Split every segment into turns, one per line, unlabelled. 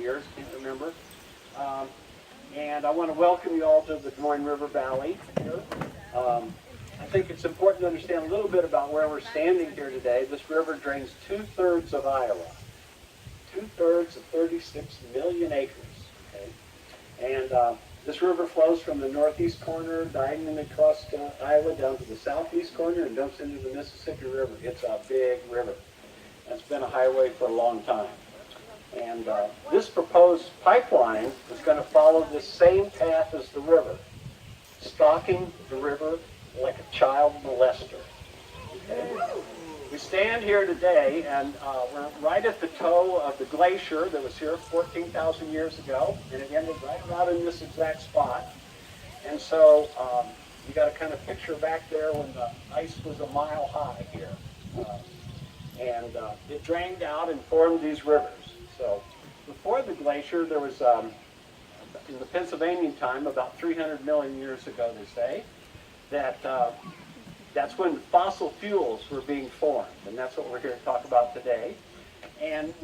years, can't remember. And I want to welcome you all to the Des Moines River Valley here. I think it's important to understand a little bit about where we're standing here today. This river drains 2/3 of Iowa, 2/3 of 36 million acres. Okay? And this river flows from the northeast corner, diagonally across Iowa, down to the southeast corner, and dumps into the Mississippi River. It's a big river. It's been a highway for a long time. And this proposed pipeline is going to follow the same path as the river, stalking the river like a child molester. Okay? We stand here today, and we're right at the toe of the glacier that was here 14,000 years ago, and it ended right about in this exact spot. And so you got to kind of picture back there when the ice was a mile high here. And it drained out and formed these rivers. So before the glacier, there was, in the Pennsylvanian time, about 300 million years ago, they say, that that's when fossil fuels were being formed, and that's what we're here to talk about today. And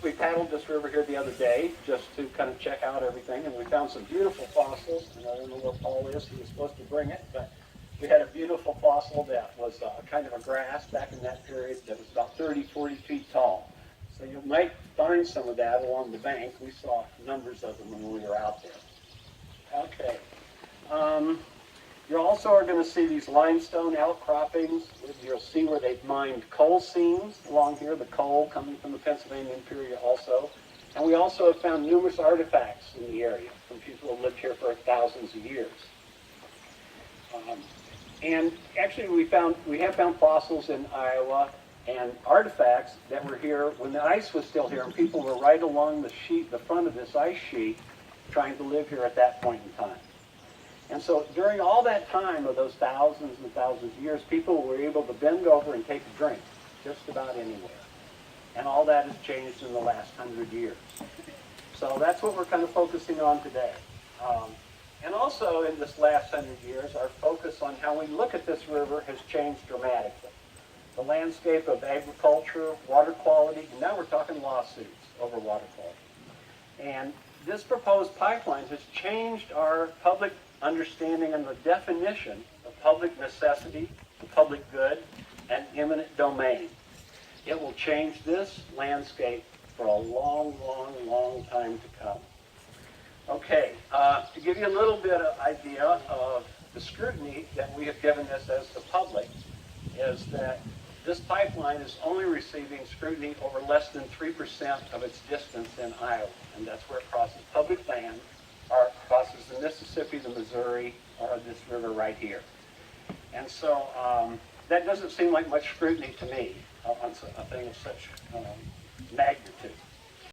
we paddled this river here the other day just to kind of check out everything, and we found some beautiful fossils. And I don't know where Paul is; he was supposed to bring it, but we had a beautiful fossil that was kind of a grass back in that period that was about 30, 40 feet tall. So you might find some of that along the bank. We saw numbers of them when we were out there. Okay. You also are going to see these limestone outcroppings. You'll see where they've mined coal seams along here, the coal coming from the Pennsylvanian period also. And we also have found numerous artifacts in the area from people who lived here for thousands of years. And actually we have found fossils in Iowa and artifacts that were here when the ice was still here, and people were right along the front of this ice sheet trying to live here at that point in time. And so during all that time of those thousands and thousands of years, people were able to bend over and take a drink just about anywhere. And all that has changed in the last 100 years. So that's what we're kind of focusing on today. And also in this last 100 years, our focus on how we look at this river has changed dramatically. The landscape of agriculture, water quality, and now we're talking lawsuits over water quality. And this proposed pipeline has changed our public understanding and the definition of public necessity, the public good, and eminent domain. It will change this landscape for a long, long, long time to come. Okay, to give you a little bit of idea of the scrutiny that we have given this as the public, is that this pipeline is only receiving scrutiny over less than 3% of its distance in Iowa, and that's where it crosses public land, or it crosses the Mississippi, the Missouri, or this river right here. And so that doesn't seem like much scrutiny to me on a thing of such magnitude.